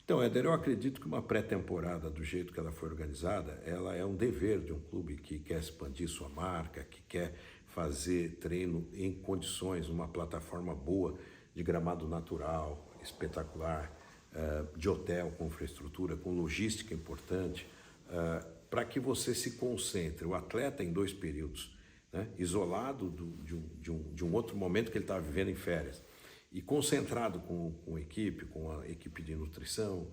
Então, Éder, eu acredito que uma pré-temporada, do jeito que ela foi organizada, ela é um dever de um clube que quer expandir sua marca, que quer fazer treino em condições, numa plataforma boa, de gramado natural, espetacular, de hotel com infraestrutura, com logística importante, para que você se concentre, o atleta em 2 períodos, né, isolado de um outro momento que ele estava vivendo em férias, e concentrado com a equipe, com a equipe de nutrição,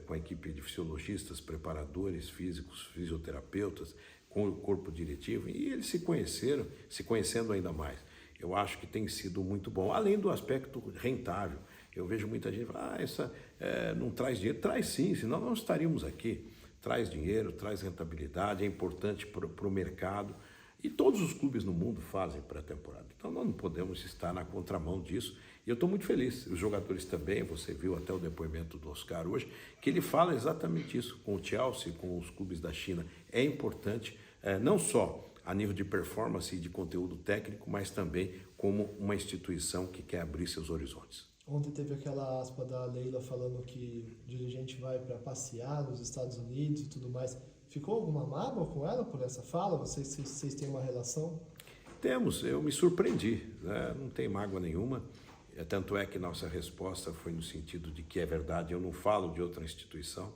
com a equipe de fisiologistas, preparadores físicos, fisioterapeutas, com o corpo diretivo, e eles se conhecendo ainda mais. Eu acho que tem sido muito bom, além do aspecto rentável. Eu vejo muita gente falar, não traz dinheiro. Traz sim, senão não estaríamos aqui. Traz dinheiro, traz rentabilidade, é importante para o mercado. E todos os clubes no mundo fazem pré-temporada. Então nós não podemos estar na contramão disso. E eu estou muito feliz. Os jogadores também, você viu até o depoimento do Oscar hoje, que ele fala exatamente isso. Com o Chelsea, com os clubes da China, é importante, não só a nível de performance e de conteúdo técnico, mas também como uma instituição que quer abrir seus horizontes. Ontem teve aquela aspa da Leila falando que o dirigente vai para passear nos Estados Unidos e tudo mais. Ficou alguma mágoa com ela por essa fala? Vocês têm uma relação? Temos, eu me surpreendi, né? Não tem mágoa nenhuma. Tanto é que nossa resposta foi no sentido de que é verdade, eu não falo de outra instituição.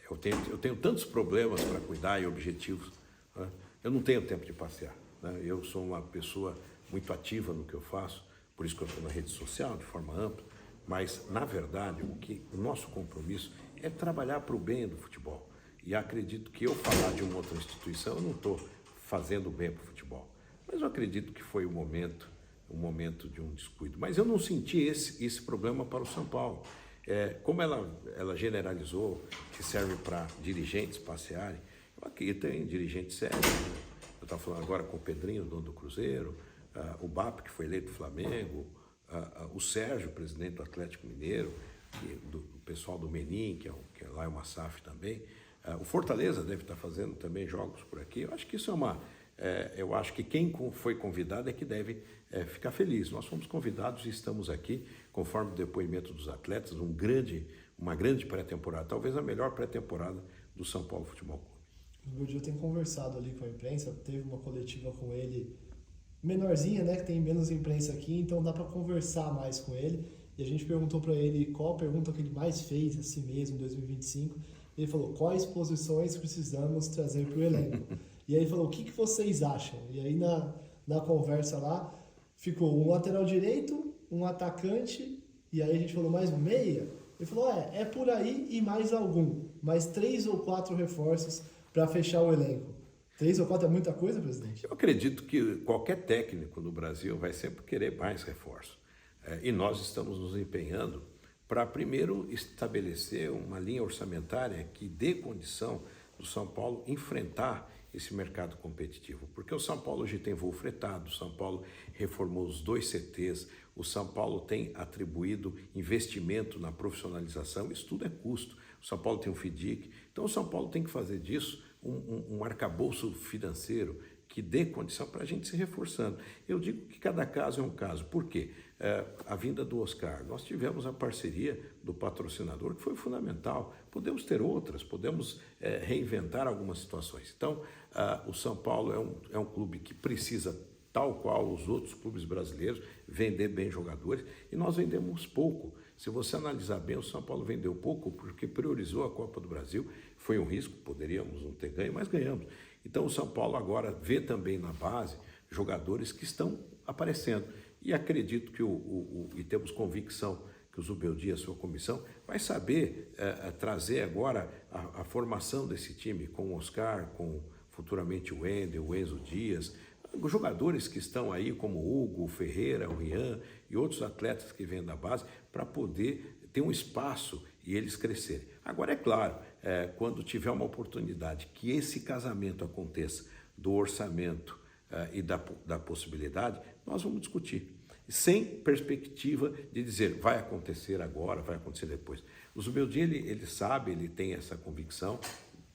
Eu tenho tantos problemas para cuidar e objetivos, né? Eu não tenho tempo de passear, né? Eu sou uma pessoa muito ativa no que eu faço, por isso que eu estou na rede social de forma ampla, mas, na verdade, o nosso compromisso é trabalhar para o bem do futebol. E acredito que eu falar de uma outra instituição, eu não estou fazendo bem para o futebol. Mas eu acredito que foi um momento de um descuido. Mas eu não senti esse problema para o São Paulo. Como ela generalizou, que serve para dirigentes passearem, aqui tem dirigentes sérios, né? Eu estava falando agora com o Pedrinho, dono do Cruzeiro, o BAP, que foi eleito do Flamengo, o Sérgio, presidente do Atlético Mineiro, do pessoal do Menin, que lá é uma SAF também. O Fortaleza deve estar fazendo também jogos por aqui. Eu acho que isso eu acho que quem foi convidado é que deve ficar feliz. Nós fomos convidados e estamos aqui, conforme o depoimento dos atletas, uma grande pré-temporada, talvez a melhor pré-temporada do São Paulo Futebol Clube. O Gordinho tem conversado ali com a imprensa, teve uma coletiva com ele menorzinha, né, que tem menos imprensa aqui, então dá para conversar mais com ele. E a gente perguntou para ele qual a pergunta que ele mais fez a si mesmo em 2025. Ele falou, quais posições precisamos trazer para o elenco? E aí ele falou, o que vocês acham? E aí na conversa lá, ficou um lateral direito, um atacante, e aí a gente falou, mais um meia? Ele falou, é por aí e mais algum. Mais 3 ou 4 reforços para fechar o elenco. 3 ou 4 é muita coisa, presidente? Eu acredito que qualquer técnico no Brasil vai sempre querer mais reforço. E nós estamos nos empenhando para, primeiro, estabelecer uma linha orçamentária que dê condição do São Paulo enfrentar esse mercado competitivo. Porque o São Paulo hoje tem voo fretado, o São Paulo reformou os 2 CTs, o São Paulo tem atribuído investimento na profissionalização, isso tudo é custo. O São Paulo tem um FDIC, então o São Paulo tem que fazer disso um arcabouço financeiro que dê condição para a gente se reforçando. Eu digo que cada caso é um caso. Por quê? A vinda do Oscar, nós tivemos a parceria do patrocinador, que foi fundamental. Podemos ter outras, podemos reinventar algumas situações. Então, o São Paulo é um clube que precisa, tal qual os outros clubes brasileiros, vender bem jogadores, e nós vendemos pouco. Se você analisar bem, o São Paulo vendeu pouco porque priorizou a Copa do Brasil. Foi um risco, poderíamos não ter ganho, mas ganhamos. Então o São Paulo agora vê também na base jogadores que estão aparecendo. E acredito que e temos convicção que o Zubeldia, a sua comissão, vai saber trazer agora a formação desse time com o Oscar, com futuramente o Wendel, o Enzo Dias, os jogadores que estão aí, como o Hugo, o Ferreira, o Rian e outros atletas que vêm da base, para poder ter um espaço e eles crescerem. Agora, é claro, quando tiver uma oportunidade que esse casamento aconteça do orçamento e da possibilidade, nós vamos discutir, sem perspectiva de dizer vai acontecer agora, vai acontecer depois. O Zubeldia, ele sabe, ele tem essa convicção,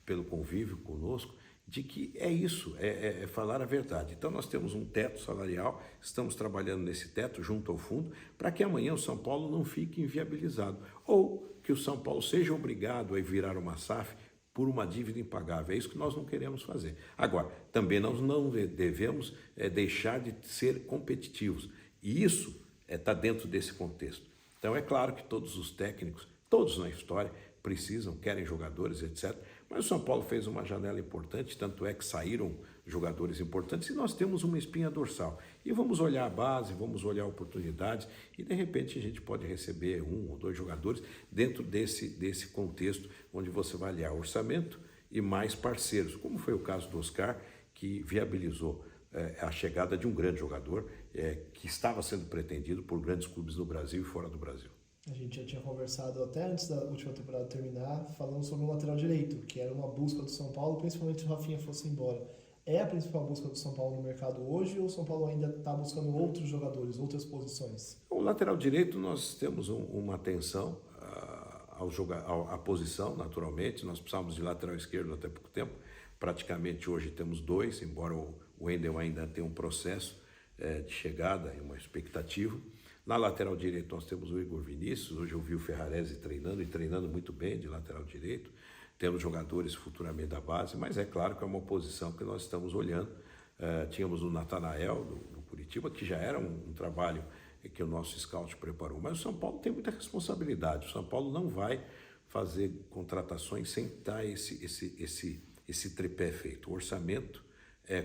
pelo convívio conosco, de que é isso, é falar a verdade. Então nós temos um teto salarial, estamos trabalhando nesse teto junto ao fundo, para que amanhã o São Paulo não fique inviabilizado. Ou que o São Paulo seja obrigado a virar uma SAF por uma dívida impagável. É isso que nós não queremos fazer. Agora, também nós não devemos deixar de ser competitivos. E isso está dentro desse contexto. Então, é claro que todos os técnicos, todos na história, precisam, querem jogadores, etc. Mas o São Paulo fez uma janela importante, tanto é que saíram jogadores importantes e nós temos uma espinha dorsal. E vamos olhar a base, vamos olhar oportunidades e, de repente, a gente pode receber 1 ou 2 jogadores dentro desse contexto onde você vai aliar orçamento e mais parceiros, como foi o caso do Oscar, que viabilizou a chegada de um grande jogador que estava sendo pretendido por grandes clubes no Brasil e fora do Brasil. A gente já tinha conversado até antes da última temporada terminar, falando sobre o lateral direito, que era uma busca do São Paulo, principalmente se o Rafinha fosse embora. É a principal busca do São Paulo no mercado hoje ou o São Paulo ainda está buscando outros jogadores, outras posições? O lateral direito nós temos uma atenção à posição, naturalmente. Nós precisávamos de lateral esquerdo até pouco tempo. Praticamente hoje temos 2, embora o Wendel ainda tenha um processo de chegada e uma expectativa. Na lateral direito nós temos o Igor Vinícius, hoje eu vi o Ferrarese treinando muito bem de lateral direito. Temos jogadores futuramente da base, mas é claro que é uma posição que nós estamos olhando. Tínhamos o Natanael, do Curitiba, que já era um trabalho que o nosso scout preparou. Mas o São Paulo tem muita responsabilidade. O São Paulo não vai fazer contratações sem estar esse tripé feito. O orçamento,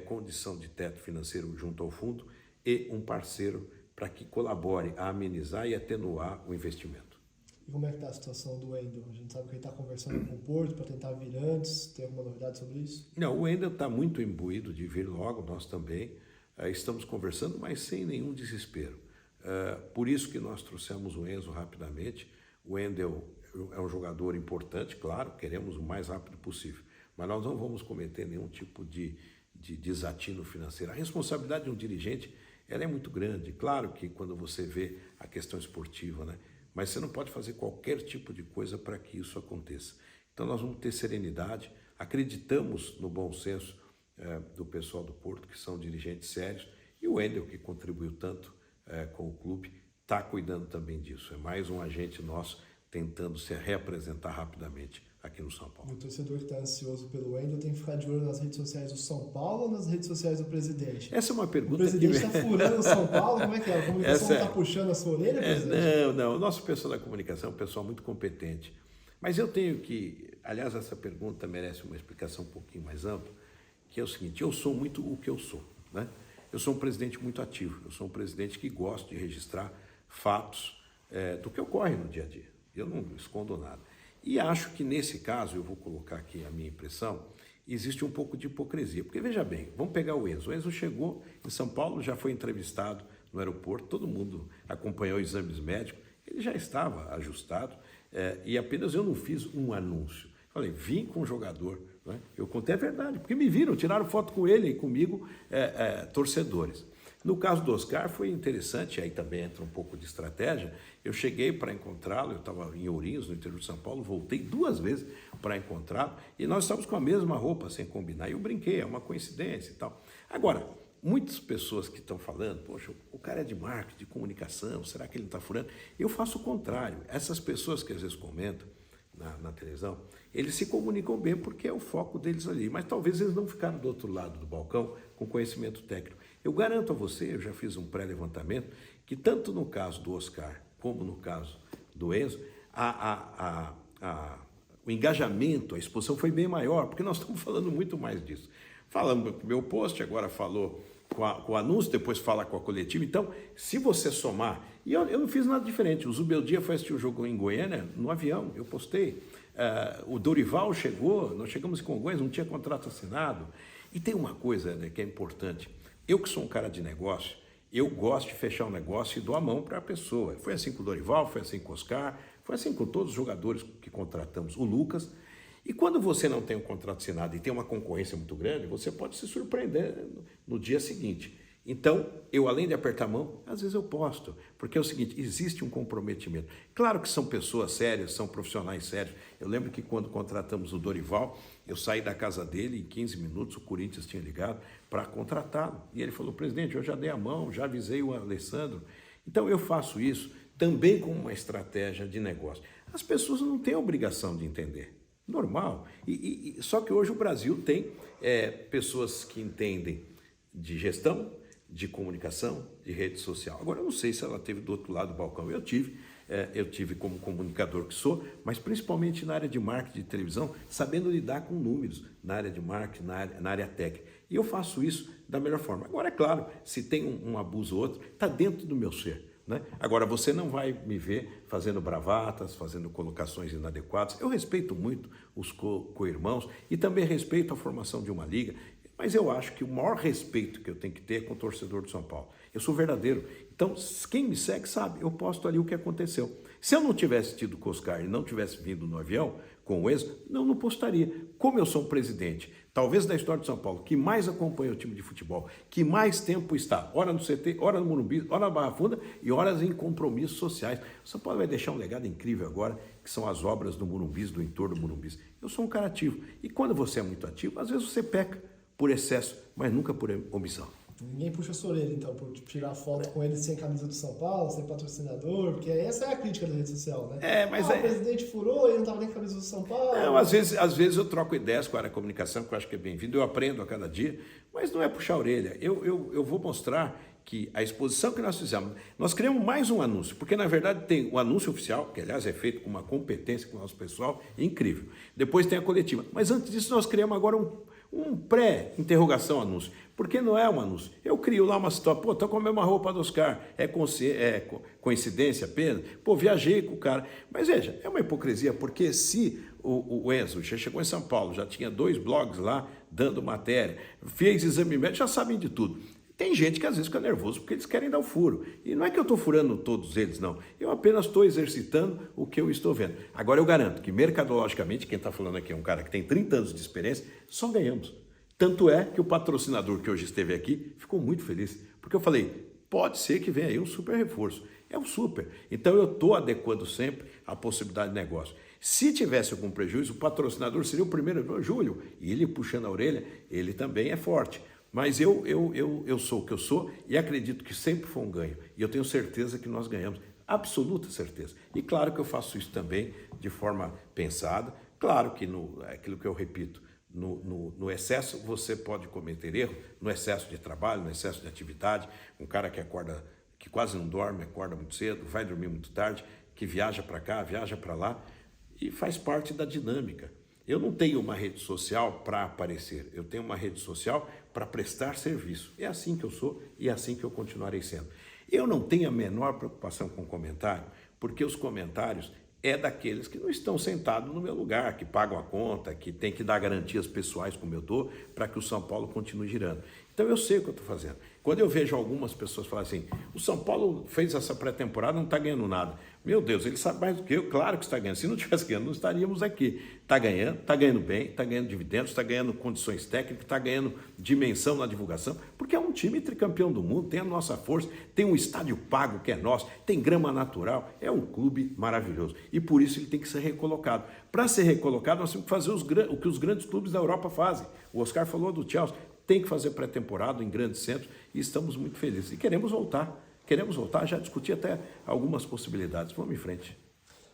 condição de teto financeiro junto ao fundo e um parceiro para que colabore a amenizar e atenuar o investimento. E como é que está a situação do Wendel? A gente sabe que ele está conversando com o Porto para tentar vir antes. Tem alguma novidade sobre isso? Não, o Wendel está muito imbuído de vir logo, nós também. Estamos conversando, mas sem nenhum desespero. Por isso que nós trouxemos o Enzo rapidamente. O Wendel é um jogador importante, claro, queremos o mais rápido possível. Mas nós não vamos cometer nenhum tipo de desatino financeiro. A responsabilidade de um dirigente ela é muito grande. Claro que quando você vê a questão esportiva, né? Mas você não pode fazer qualquer tipo de coisa para que isso aconteça. Então nós vamos ter serenidade, acreditamos no bom senso do pessoal do Porto, que são dirigentes sérios, e o Wendel, que contribuiu tanto com o clube, está cuidando também disso. É mais um agente nosso tentando se reapresentar rapidamente aqui no São Paulo. E o torcedor que está ansioso pelo Wendel tem que ficar de olho nas redes sociais do São Paulo ou nas redes sociais do presidente? Essa é uma pergunta. O presidente está furando o São Paulo? Como é que é? A comunicação não está puxando a sua orelha, presidente? Não. O nosso pessoal da comunicação é um pessoal muito competente. Mas eu tenho que... Aliás, essa pergunta merece uma explicação um pouquinho mais ampla, que é o seguinte: eu sou muito o que eu sou, né? Eu sou um presidente muito ativo. Eu sou um presidente que gosta de registrar fatos do que ocorre no dia a dia. Eu não escondo nada. E acho que nesse caso, eu vou colocar aqui a minha impressão, existe um pouco de hipocrisia. Porque veja bem, vamos pegar o Enzo. O Enzo chegou em São Paulo, já foi entrevistado no aeroporto, todo mundo acompanhou exames médicos, ele já estava ajustado e apenas eu não fiz um anúncio. Falei, vim com o jogador, né? Eu contei a verdade, porque me viram, tiraram foto com ele e comigo, torcedores. No caso do Oscar foi interessante, aí também entra um pouco de estratégia. Eu cheguei para encontrá-lo, eu estava em Ourinhos, no interior de São Paulo, voltei 2 vezes para encontrá-lo e nós estávamos com a mesma roupa, sem combinar. E eu brinquei, é uma coincidência e tal. Agora, muitas pessoas que estão falando, poxa, o cara é de marketing, de comunicação, será que ele não está furando? Eu faço o contrário. Essas pessoas que às vezes comentam na televisão, eles se comunicam bem porque é o foco deles ali, mas talvez eles não ficaram do outro lado do balcão com conhecimento técnico. Eu garanto a você, eu já fiz um pré-levantamento, que tanto no caso do Oscar como no caso do Enzo, o engajamento, a exposição foi bem maior, porque nós estamos falando muito mais disso. Falamos com o meu post, agora falou com o anúncio, depois fala com a coletiva. Então, se você somar... E eu não fiz nada diferente. O Zubeldia foi assistir o jogo em Goiânia, no avião, eu postei. O Dorival chegou, nós chegamos em Congonhas, não tinha contrato assinado. E tem uma coisa, né, que é importante. Eu que sou um cara de negócio, eu gosto de fechar um negócio e dou a mão para a pessoa. Foi assim com o Dorival, foi assim com o Oscar, foi assim com todos os jogadores que contratamos. O Lucas... E quando você não tem um contrato assinado e tem uma concorrência muito grande, você pode se surpreender no dia seguinte. Então, eu além de apertar a mão, às vezes eu posto, porque é o seguinte, existe um comprometimento. Claro que são pessoas sérias, são profissionais sérios. Eu lembro que quando contratamos o Dorival, eu saí da casa dele, em 15 minutos o Corinthians tinha ligado para contratá-lo. E ele falou, presidente, eu já dei a mão, já avisei o Alessandro. Então, eu faço isso também como uma estratégia de negócio. As pessoas não têm a obrigação de entender. Normal. Só que hoje o Brasil tem pessoas que entendem de gestão, de comunicação, de rede social. Agora, eu não sei se ela teve do outro lado do balcão. Eu tive como comunicador que sou, mas principalmente na área de marketing de televisão, sabendo lidar com números na área de marketing, na área técnica. E eu faço isso da melhor forma. Agora, é claro, se tem um abuso ou outro, está dentro do meu ser, né? Agora, você não vai me ver fazendo bravatas, fazendo colocações inadequadas. Eu respeito muito os co-irmãos e também respeito a formação de uma liga, mas eu acho que o maior respeito que eu tenho que ter é com o torcedor do São Paulo. Eu sou verdadeiro. Então, quem me segue sabe, eu posto ali o que aconteceu. Se eu não tivesse tido Coscar e não tivesse vindo no avião com o Enzo, não postaria. Como eu sou um presidente, talvez da história de São Paulo, que mais acompanha o time de futebol, que mais tempo está, ora no CT, ora no Morumbi, ora na Barra Funda e horas em compromissos sociais. O São Paulo vai deixar um legado incrível agora, que são as obras do Morumbi, do entorno do Morumbi. Eu sou um cara ativo. E quando você é muito ativo, às vezes você peca por excesso, mas nunca por omissão. Ninguém puxa a sua orelha, então, por tirar foto com ele sem camisa do São Paulo, sem patrocinador, porque essa é a crítica da rede social, né? Mas o presidente furou, ele não estava nem com a camisa do São Paulo. Não, às vezes eu troco ideias com a área de comunicação, que eu acho que é bem-vindo, eu aprendo a cada dia, mas não é puxar a orelha. Eu vou mostrar que a exposição que nós fizemos, nós criamos mais um anúncio, porque na verdade tem o anúncio oficial, que aliás é feito com uma competência com o nosso pessoal, incrível. Depois tem a coletiva. Mas antes disso nós criamos agora um pré-interrogação anúncio, porque não é um anúncio. Eu crio lá uma situação, tô com a mesma roupa do Oscar, é coincidência apenas? Viajei com o cara. Mas veja, é uma hipocrisia, porque se o Enzo já chegou em São Paulo, já tinha 2 blogs lá dando matéria, fez exame médico, já sabem de tudo. Tem gente que às vezes fica nervoso porque eles querem dar o furo. E não é que eu estou furando todos eles, não. Eu apenas estou exercitando o que eu estou vendo. Agora eu garanto que mercadologicamente, quem está falando aqui é um cara que tem 30 anos de experiência, só ganhamos. Tanto é que o patrocinador que hoje esteve aqui ficou muito feliz. Porque eu falei, pode ser que venha aí um super reforço. É um super. Então eu estou adequando sempre a possibilidade de negócio. Se tivesse algum prejuízo, o patrocinador seria o primeiro, Júlio, e ele puxando a orelha, ele também é forte. Mas eu sou o que eu sou e acredito que sempre foi um ganho. E eu tenho certeza que nós ganhamos, absoluta certeza. E claro que eu faço isso também de forma pensada. Claro que, aquilo que eu repito, no excesso você pode cometer erro, no excesso de trabalho, no excesso de atividade. Um cara que acorda, que quase não dorme, acorda muito cedo, vai dormir muito tarde, que viaja para cá, viaja para lá e faz parte da dinâmica. Eu não tenho uma rede social para aparecer, eu tenho uma rede social para prestar serviço. É assim que eu sou e é assim que eu continuarei sendo. Eu não tenho a menor preocupação com comentário, porque os comentários é daqueles que não estão sentados no meu lugar, que pagam a conta, que tem que dar garantias pessoais como eu dou, para que o São Paulo continue girando. Então eu sei o que eu estou fazendo. Quando eu vejo algumas pessoas falarem assim, o São Paulo fez essa pré-temporada, não está ganhando nada. Meu Deus, ele sabe mais do que eu, claro que está ganhando. Se não estivesse ganhando, não estaríamos aqui. Está ganhando bem, está ganhando dividendos, está ganhando condições técnicas, está ganhando dimensão na divulgação, porque é um time tricampeão do mundo, tem a nossa força, tem um estádio pago que é nosso, tem grama natural, é um clube maravilhoso. E por isso ele tem que ser recolocado. Para ser recolocado, nós temos que fazer o que os grandes clubes da Europa fazem. O Oscar falou do Chelsea, tem que fazer pré-temporada em grandes centros e estamos muito felizes. E queremos voltar, já discuti até algumas possibilidades. Vamos em frente.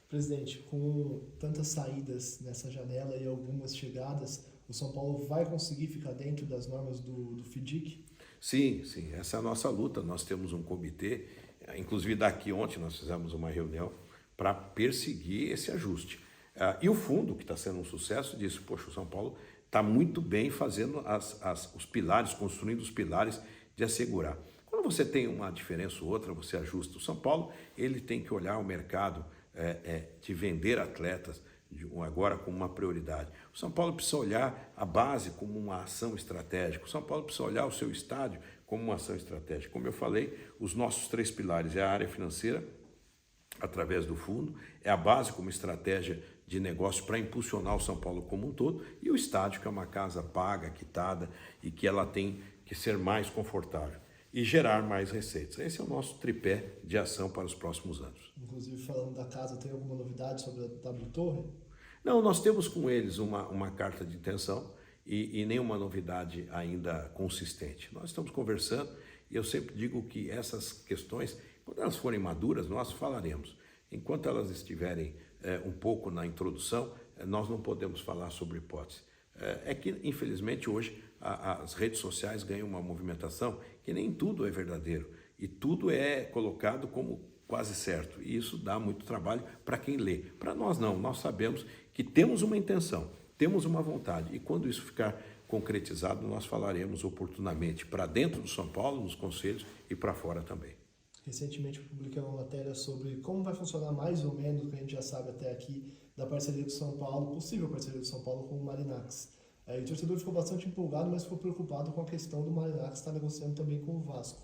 Presidente, com tantas saídas nessa janela e algumas chegadas, o São Paulo vai conseguir ficar dentro das normas do FIDIC? Sim, essa é a nossa luta. Nós temos um comitê, inclusive daqui ontem nós fizemos uma reunião para perseguir esse ajuste. E o fundo, que está sendo um sucesso, disse, poxa, o São Paulo está muito bem fazendo os pilares, construindo os pilares de assegurar. Quando você tem uma diferença ou outra, você ajusta. O São Paulo ele tem que olhar o mercado de vender atletas agora como uma prioridade. O São Paulo precisa olhar a base como uma ação estratégica. O São Paulo precisa olhar o seu estádio como uma ação estratégica. Como eu falei, os nossos 3 pilares é a área financeira, através do fundo, é a base como estratégia de negócio para impulsionar o São Paulo como um todo, e o estádio, que é uma casa paga, quitada, e que ela tem que ser mais confortável e gerar mais receitas. Esse é o nosso tripé de ação para os próximos anos. Inclusive, falando da casa, tem alguma novidade sobre a W Torre? Não, nós temos com eles uma carta de intenção e nenhuma novidade ainda consistente. Nós estamos conversando e eu sempre digo que essas questões, quando elas forem maduras, nós falaremos. Enquanto elas estiverem um pouco na introdução, nós não podemos falar sobre hipótese. É que, infelizmente, hoje as redes sociais ganham uma movimentação que nem tudo é verdadeiro e tudo é colocado como quase certo. E isso dá muito trabalho para quem lê. Para nós não, nós sabemos que temos uma intenção, temos uma vontade e quando isso ficar concretizado, nós falaremos oportunamente para dentro do São Paulo, nos conselhos e para fora também. Recentemente eu publiquei uma matéria sobre como vai funcionar mais ou menos o que a gente já sabe até aqui da parceria do São Paulo, possível parceria do São Paulo com o Marinacks. E o torcedor ficou bastante empolgado, mas ficou preocupado com a questão do Marinacks estar negociando também com o Vasco.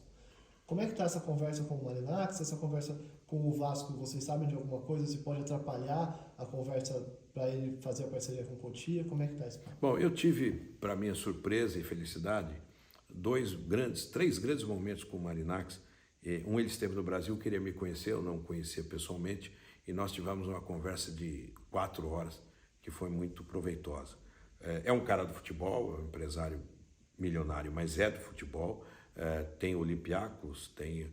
Como é que está essa conversa com o Marinacks, essa conversa com o Vasco? Vocês sabem de alguma coisa? Se pode atrapalhar a conversa para ele fazer a parceria com o Cotia? Como é que está isso? Bom, eu tive, para minha surpresa e felicidade, três grandes momentos com o Marinacks. Ele esteve no Brasil, queria me conhecer, eu não o conhecia pessoalmente, e nós tivemos uma conversa de 4 horas, que foi muito proveitosa. É um cara do futebol, é um empresário milionário, mas é do futebol, tem o Olympiacos, tem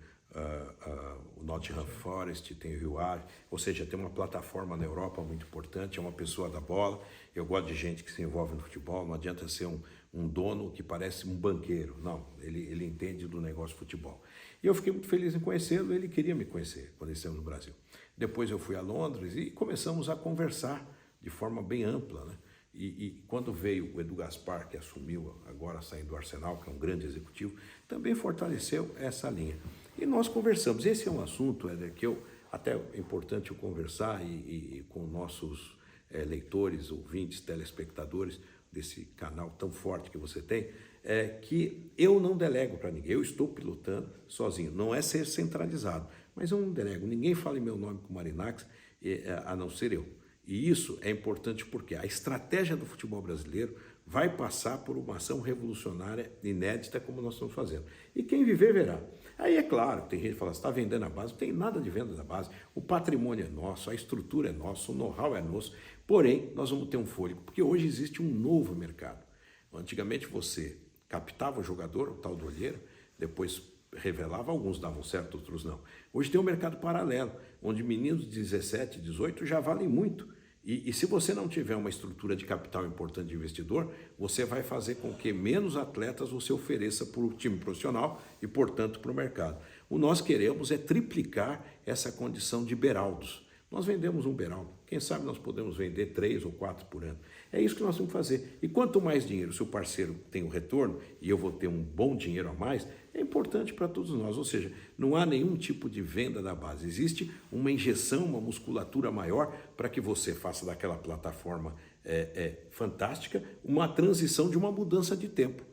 o Nottingham Forest, tem o Rio Ave, ou seja, tem uma plataforma na Europa muito importante, é uma pessoa da bola. Eu gosto de gente que se envolve no futebol, não adianta ser um dono que parece um banqueiro, não, ele entende do negócio de futebol. E eu fiquei muito feliz em conhecê-lo, ele queria me conhecer quando esteve no Brasil. Depois eu fui a Londres e começamos a conversar de forma bem ampla, né? E quando veio o Edu Gaspar, que assumiu agora saindo do Arsenal, que é um grande executivo, também fortaleceu essa linha. E nós conversamos. Esse é um assunto, Éder, que até é importante eu conversar e com nossos leitores, ouvintes, telespectadores desse canal tão forte que você tem, que eu não delego para ninguém. Eu estou pilotando sozinho. Não é ser centralizado, mas eu não delego. Ninguém fala em meu nome com o Marinacks, a não ser eu. E isso é importante porque a estratégia do futebol brasileiro vai passar por uma ação revolucionária, inédita, como nós estamos fazendo. E quem viver, verá. Aí é claro, tem gente que fala, você está vendendo a base, não tem nada de venda da base. O patrimônio é nosso, a estrutura é nossa, o know-how é nosso. Porém, nós vamos ter um fôlego, porque hoje existe um novo mercado. Antigamente você captava o jogador, o tal do olheiro, depois revelava, alguns davam certo, outros não. Hoje tem um mercado paralelo, onde meninos de 17, 18 já valem muito. E se você não tiver uma estrutura de capital importante de investidor, você vai fazer com que menos atletas você ofereça para o time profissional e, portanto, para o mercado. O que nós queremos é triplicar essa condição de beraldos. Nós vendemos um beraldo. Quem sabe nós podemos vender 3 ou 4 por ano. É isso que nós temos que fazer. E quanto mais dinheiro, se o parceiro tem o retorno e eu vou ter um bom dinheiro a mais, é importante para todos nós. Ou seja, não há nenhum tipo de venda da base. Existe uma injeção, uma musculatura maior para que você faça daquela plataforma fantástica uma transição de uma mudança de tempo.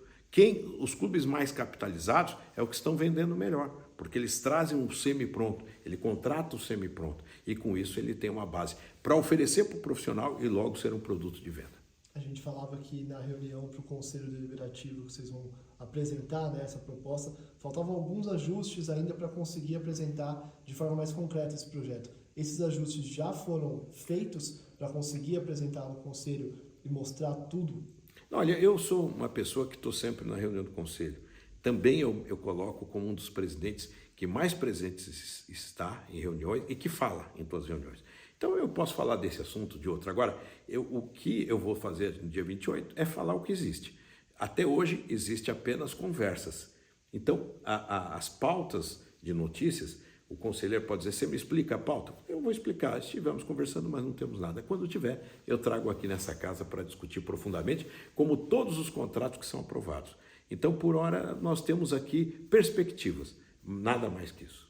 Os clubes mais capitalizados é o que estão vendendo melhor, porque eles trazem um semi-pronto, ele contrata o semi-pronto e com isso ele tem uma base para oferecer para o profissional e logo ser um produto de venda. A gente falava que na reunião para o Conselho Deliberativo que vocês vão apresentar, né, essa proposta, faltavam alguns ajustes ainda para conseguir apresentar de forma mais concreta esse projeto. Esses ajustes já foram feitos para conseguir apresentar no Conselho e mostrar tudo? Olha, eu sou uma pessoa que estou sempre na reunião do Conselho. Também eu coloco como um dos presidentes que mais presentes está em reuniões e que fala em todas as reuniões. Então eu posso falar desse assunto, de outro. Agora, o que eu vou fazer no dia 28 é falar o que existe. Até hoje existe apenas conversas. Então, as pautas de notícias, o conselheiro pode dizer, você me explica a pauta? Eu vou explicar, estivemos conversando, mas não temos nada. Quando tiver, eu trago aqui nessa casa para discutir profundamente, como todos os contratos que são aprovados. Então, por hora, nós temos aqui perspectivas, nada mais que isso.